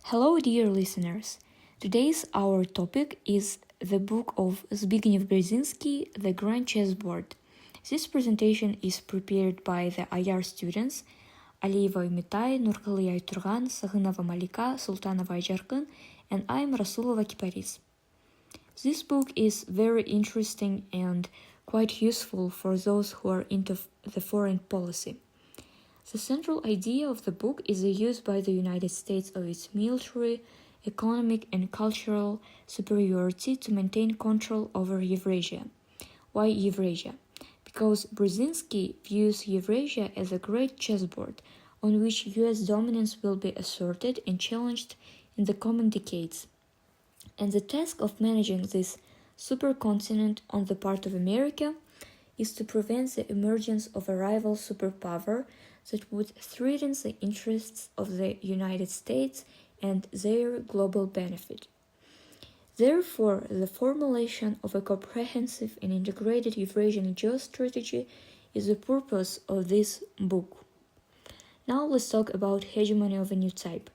Hello, dear listeners. Today's our topic is the book of Zbigniew Brzezinski, The Grand Chessboard. This presentation is prepared by the IR students Aliyeva Ümitay, Nurkalı Ayturgan, Sagınova Malika, Sultanova Ayjarkın, and I'm Rasulova Kiparis. This book is very interesting and quite useful for those who are into the foreign policy. The central idea of the book is the use by the United States of its military, economic, and cultural superiority to maintain control over Eurasia. Why Eurasia? Because Brzezinski views Eurasia as a great chessboard on which US dominance will be asserted and challenged in the coming decades. And the task of managing this supercontinent on the part of America is to prevent the emergence of a rival superpower that would threaten the interests of the United States and their global benefit. Therefore, the formulation of a comprehensive and integrated Eurasian geostrategy is the purpose of this book. Now let's talk about hegemony of a new type.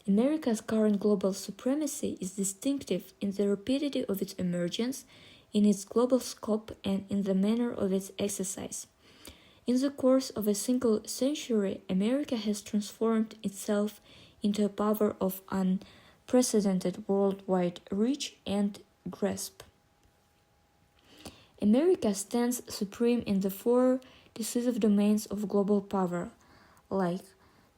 America's current global supremacy is distinctive in the rapidity of its emergence, in its global scope, and in the manner of its exercise. In the course of a single century, America has transformed itself into a power of unprecedented worldwide reach and grasp. America stands supreme in the four decisive domains of global power, like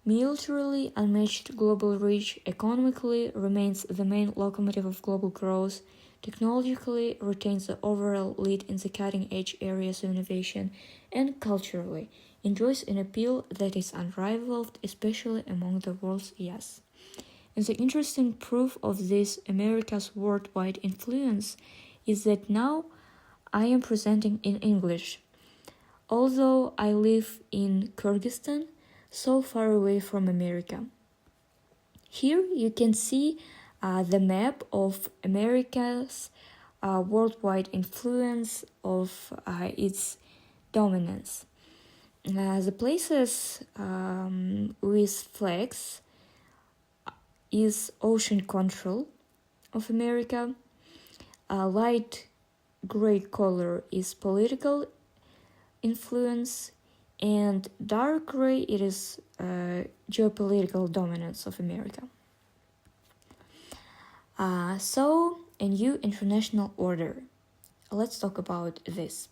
militarily unmatched global reach, economically remains the main locomotive of global growth, technologically retains the overall lead in the cutting-edge areas of innovation, and culturally enjoys an appeal that is unrivaled, especially among the world's youth. And the interesting proof of this America's worldwide influence is that now I am presenting in English. Although I live in Kyrgyzstan, so far away from America. Here you can see the map of America's worldwide influence of its dominance. The places with flags is ocean control of America. Light gray color is political influence, and dark gray it is geopolitical dominance of America. So, a new international order. Let's talk about this.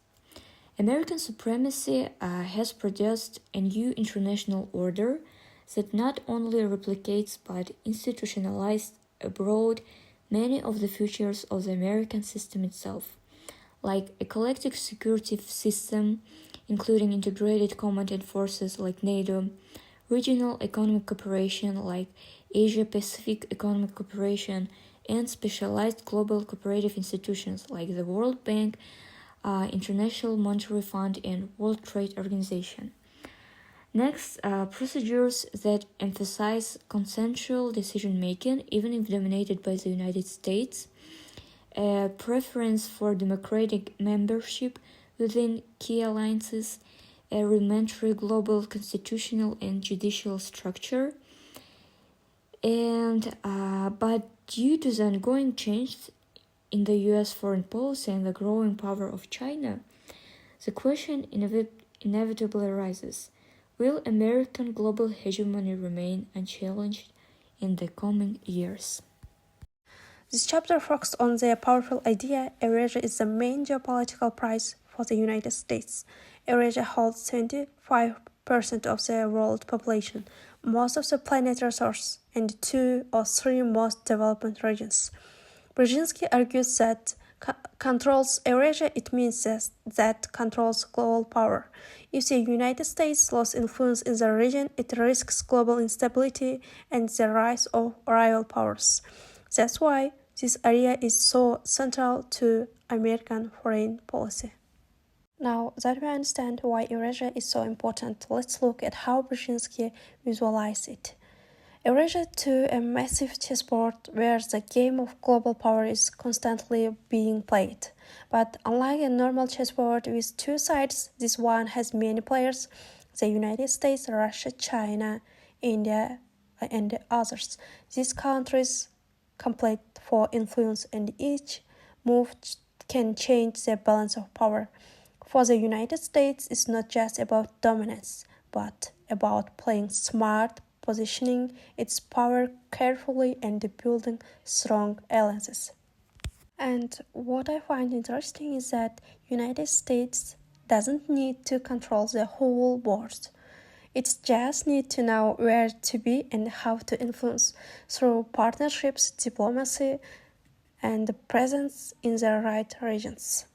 American supremacy has produced a new international order that not only replicates but institutionalized abroad many of the features of the American system itself, like a collective security system, including integrated combatant forces like NATO, regional economic cooperation like Asia-Pacific Economic Cooperation, and specialized global cooperative institutions like the World Bank, International Monetary Fund, and World Trade Organization. Next, procedures that emphasize consensual decision-making, even if dominated by the United States, a preference for democratic membership within key alliances, a rudimentary global constitutional and judicial structure, and but due to the ongoing change in the U.S. foreign policy and the growing power of China, the question inevitably arises: will American global hegemony remain unchallenged in the coming years? This chapter focuses on the powerful idea Eurasia is the main geopolitical prize for the United States. Eurasia holds 75% of the world population, most of the planet's resources, and 2 or 3 most developed regions. Brzezinski argues that controls Eurasia, it means that controls global power. If the United States loses influence in the region, it risks global instability and the rise of rival powers. That's why this area is so central to American foreign policy. Now that we understand why Eurasia is so important, let's look at how Brzezinski visualized it. Eurasia to a massive chessboard where the game of global power is constantly being played. But unlike a normal chessboard with 2 sides, this one has many players: the United States, Russia, China, India, and the others. These countries compete for influence, and each move can change the balance of power. For the United States, it's not just about dominance, but about playing smart, positioning its power carefully, and building strong alliances. And what I find interesting is that United States doesn't need to control the whole world. It just need to know where to be and how to influence through partnerships, diplomacy, and presence in the right regions.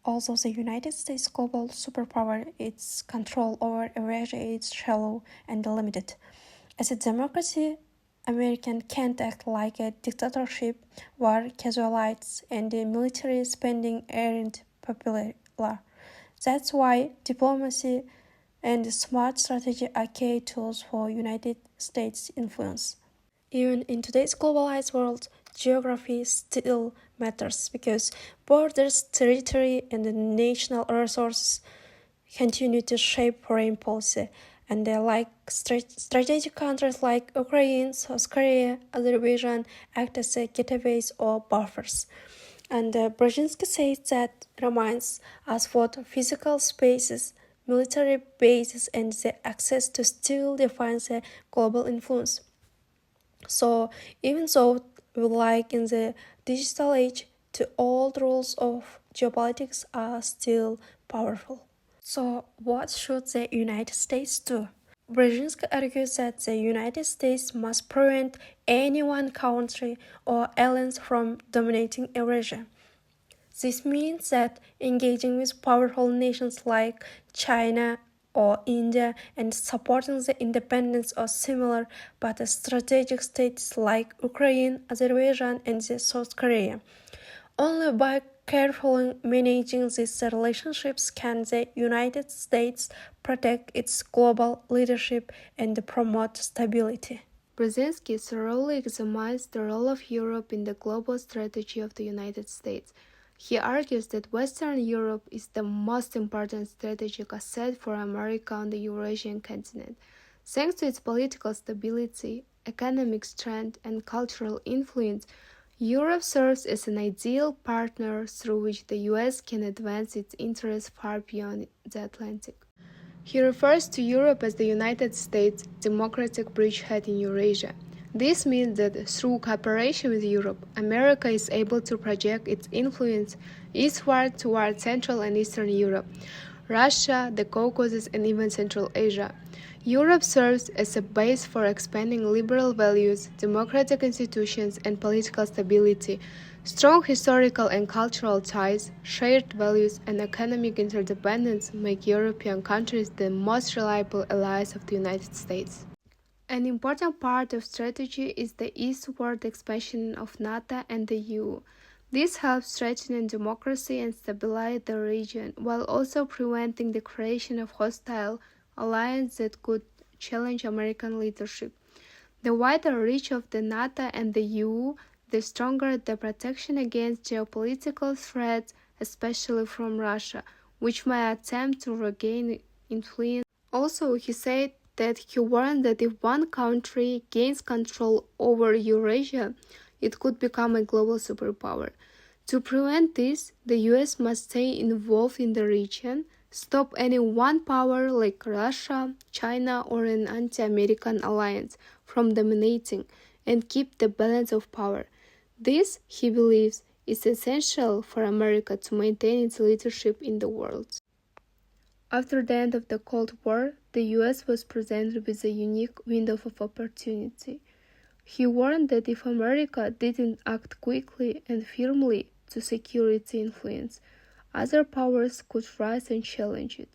Also, the United States global superpower, its control over Eurasia is shallow and limited. As a democracy, America can't act like a dictatorship where casualties and military spending aren't popular. That's why diplomacy and smart strategy are key tools for United States influence. Even in today's globalized world, geography still matters because borders, territory, and national resources continue to shape foreign policy. And strategic countries like Ukraine, South Korea, Azerbaijan act as gateways or buffers. And Brzezinski says that reminds us what physical spaces, military bases, and the access to still define the global influence. So even though like in the digital age, the old rules of geopolitics are still powerful. So what should the United States do? Brzezinski argues that the United States must prevent any one country or alliance from dominating Eurasia. This means that engaging with powerful nations like China or India and supporting the independence of similar but strategic states like Ukraine, Azerbaijan, and South Korea. Only by carefully managing these relationships can the United States protect its global leadership and promote stability. Brzezinski thoroughly examines the role of Europe in the global strategy of the United States. He argues that Western Europe is the most important strategic asset for America on the Eurasian continent. Thanks to its political stability, economic strength, and cultural influence, Europe serves as an ideal partner through which the US can advance its interests far beyond the Atlantic. He refers to Europe as the United States' democratic bridgehead in Eurasia. This means that through cooperation with Europe, America is able to project its influence eastward toward Central and Eastern Europe, Russia, the Caucasus, and even Central Asia. Europe serves as a base for expanding liberal values, democratic institutions, and political stability. Strong historical and cultural ties, shared values, and economic interdependence make European countries the most reliable allies of the United States. An important part of strategy is the eastward expansion of NATO and the EU. This helps strengthen democracy and stabilize the region, while also preventing the creation of hostile alliances that could challenge American leadership. The wider reach of the NATO and the EU, the stronger the protection against geopolitical threats, especially from Russia, which may attempt to regain influence. Also, he said that he warned that if one country gains control over Eurasia, it could become a global superpower. To prevent this, the US must stay involved in the region, stop any one power like Russia, China, or an anti-American alliance from dominating, and keep the balance of power. This, he believes, is essential for America to maintain its leadership in the world. After the end of the Cold War, the US was presented with a unique window of opportunity. He warned that if America didn't act quickly and firmly to secure its influence, other powers could rise and challenge it.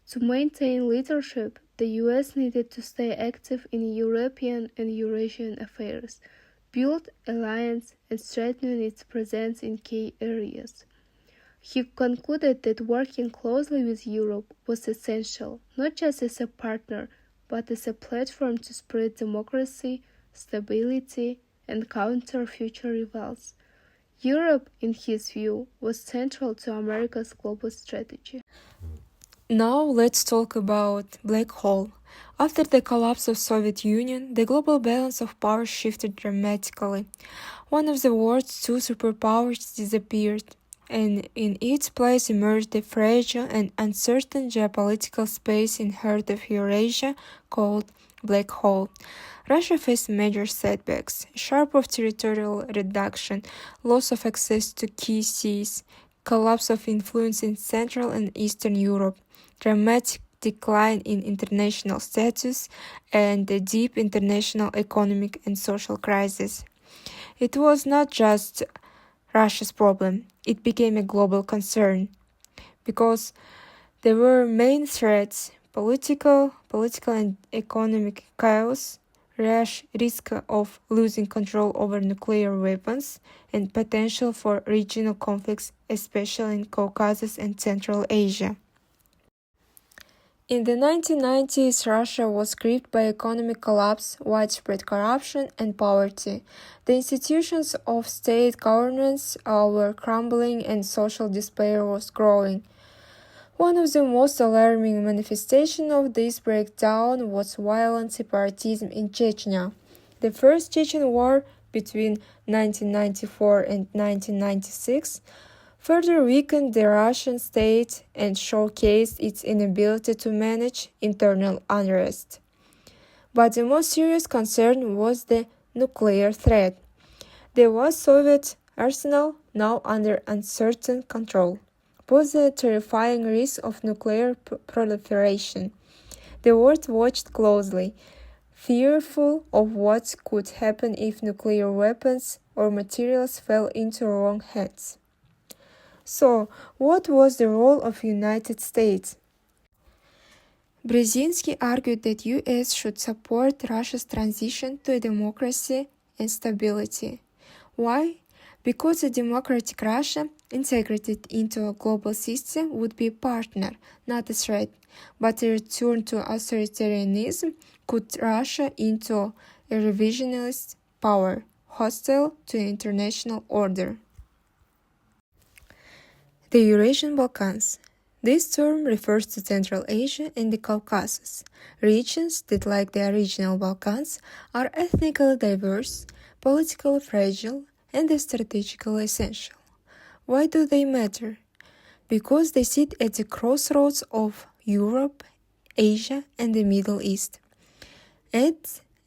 To maintain leadership, the US needed to stay active in European and Eurasian affairs, build alliances, and strengthen its presence in key areas. He concluded that working closely with Europe was essential, not just as a partner, but as a platform to spread democracy, stability, and counter future rivals. Europe, in his view, was central to America's global strategy. Now let's talk about black hole. After the collapse of Soviet Union, the global balance of power shifted dramatically. One of the world's two superpowers disappeared, and in its place emerged a fragile and uncertain geopolitical space in heart of Eurasia called Black Hole. Russia faced major setbacks, sharp of territorial reduction, loss of access to key seas, collapse of influence in Central and Eastern Europe, dramatic decline in international status, and a deep international economic and social crisis. It was not just Russia's problem, it became a global concern because there were main threats: political and economic chaos, risk of losing control over nuclear weapons, and potential for regional conflicts, especially in Caucasus and Central Asia. In the 1990s, Russia was gripped by economic collapse, widespread corruption, and poverty. The institutions of state governance were crumbling and social despair was growing. One of the most alarming manifestations of this breakdown was violent separatism in Chechnya. The First Chechen War between 1994 and 1996 further weakened the Russian state and showcased its inability to manage internal unrest. But the most serious concern was the nuclear threat. There was Soviet arsenal now under uncertain control, posed the terrifying risk of nuclear proliferation. The world watched closely, fearful of what could happen if nuclear weapons or materials fell into wrong hands. So, what was the role of United States? Brzezinski argued that U.S. should support Russia's transition to a democracy and stability. Why? Because a democratic Russia, integrated into a global system, would be a partner, not a threat, but a return to authoritarianism could Russia into a revisionist power, hostile to the international order. The Eurasian Balkans. This term refers to Central Asia and the Caucasus, regions that, like the original Balkans, are ethnically diverse, politically fragile, and strategically essential. Why do they matter? Because they sit at the crossroads of Europe, Asia, and the Middle East. And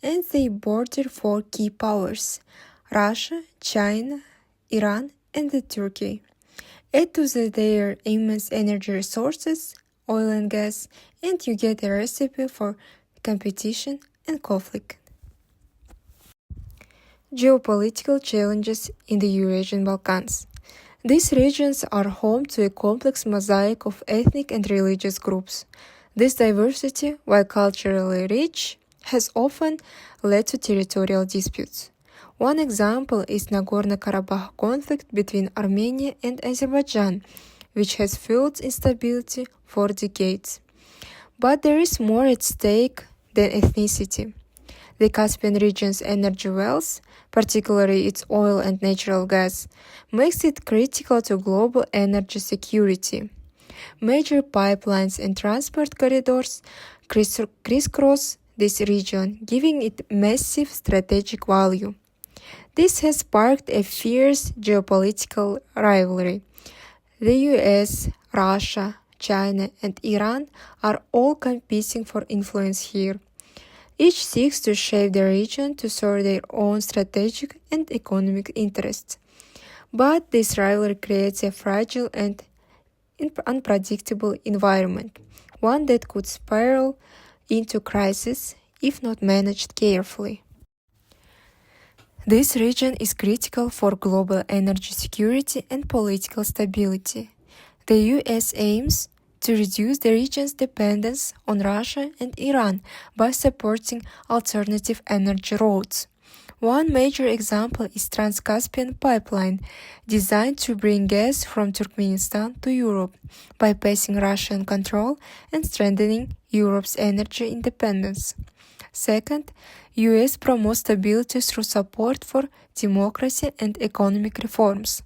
they border four key powers: Russia, China, Iran, and Turkey. Add to their immense energy resources, oil and gas, and you get a recipe for competition and conflict. Geopolitical challenges in the Eurasian Balkans. These regions are home to a complex mosaic of ethnic and religious groups. This diversity, while culturally rich, has often led to territorial disputes. One example is Nagorno-Karabakh conflict between Armenia and Azerbaijan, which has fueled instability for decades. But there is more at stake than ethnicity. The Caspian region's energy wealth, particularly its oil and natural gas, makes it critical to global energy security. Major pipelines and transport corridors crisscross this region, giving it massive strategic value. This has sparked a fierce geopolitical rivalry. The US, Russia, China, and Iran are all competing for influence here. Each seeks to shape the region to serve their own strategic and economic interests. But this rivalry creates a fragile and unpredictable environment, one that could spiral into crisis if not managed carefully. This region is critical for global energy security and political stability. The US aims to reduce the region's dependence on Russia and Iran by supporting alternative energy routes. One major example is Trans-Caspian pipeline, designed to bring gas from Turkmenistan to Europe, bypassing Russian control and strengthening Europe's energy independence. Second, US promotes stability through support for democracy and economic reforms.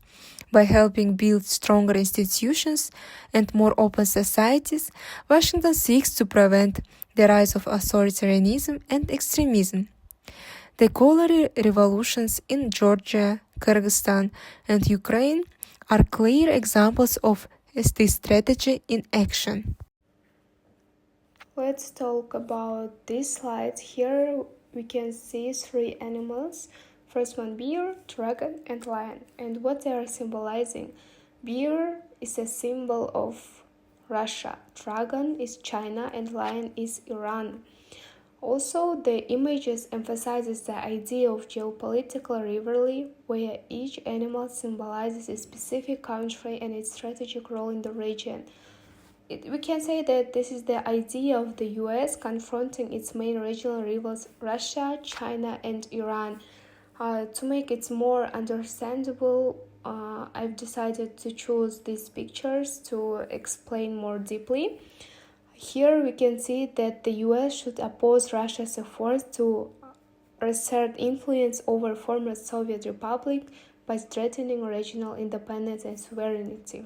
By helping build stronger institutions and more open societies, Washington seeks to prevent the rise of authoritarianism and extremism. The color revolutions in Georgia, Kyrgyzstan, and Ukraine are clear examples of this strategy in action. Let's talk about this slide. Here we can see three animals. First one, bear, dragon, and lion, and what they are symbolizing. Bear is a symbol of Russia, dragon is China, and lion is Iran. Also, the images emphasizes the idea of geopolitical rivalry, where each animal symbolizes a specific country and its strategic role in the region. We can say that this is the idea of the US confronting its main regional rivals, Russia, China, and Iran. To make it more understandable, I've decided to choose these pictures to explain more deeply. Here we can see that the US should oppose Russia's efforts to assert influence over former Soviet Republic by threatening regional independence and sovereignty.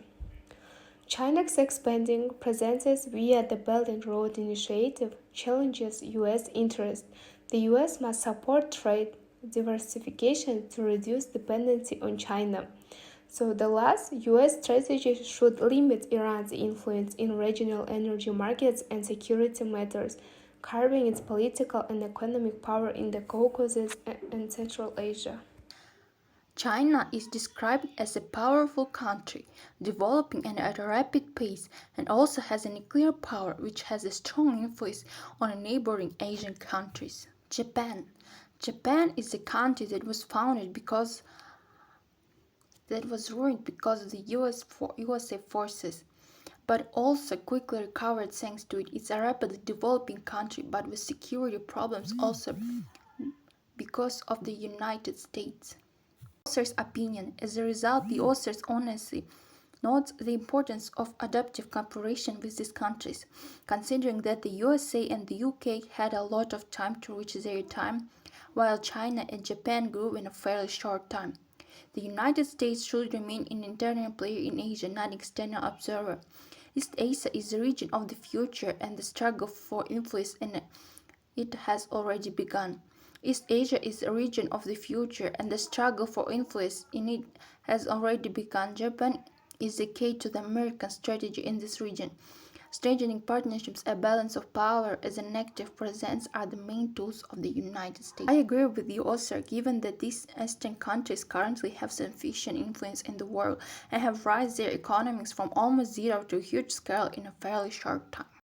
China's expanding presence via the Belt and Road Initiative challenges US interests. The US must support trade diversification to reduce dependency on China. So the last US strategy should limit Iran's influence in regional energy markets and security matters, curbing its political and economic power in the Caucasus and Central Asia. China is described as a powerful country, developing at a rapid pace, and also has a nuclear power which has a strong influence on neighboring Asian countries. Japan. Japan is a country that was ruined because of the USA forces, but also quickly recovered thanks to it. It's a rapidly developing country, but with security problems also because of the United States. Author's opinion. As a result, the authors honestly notes the importance of adaptive cooperation with these countries, considering that the USA and the UK had a lot of time to reach their time, while China and Japan grew in a fairly short time. The United States should remain an internal player in Asia, not an external observer. East Asia is the region of the future, and the struggle for influence in it has already begun. East Asia is a region of the future, and the struggle for influence in it has already begun. Japan is the key to the American strategy in this region. Strengthening partnerships, a balance of power, as an active presence are the main tools of the United States. I agree with the author, given that these Eastern countries currently have sufficient influence in the world and have raised their economies from almost zero to a huge scale in a fairly short time.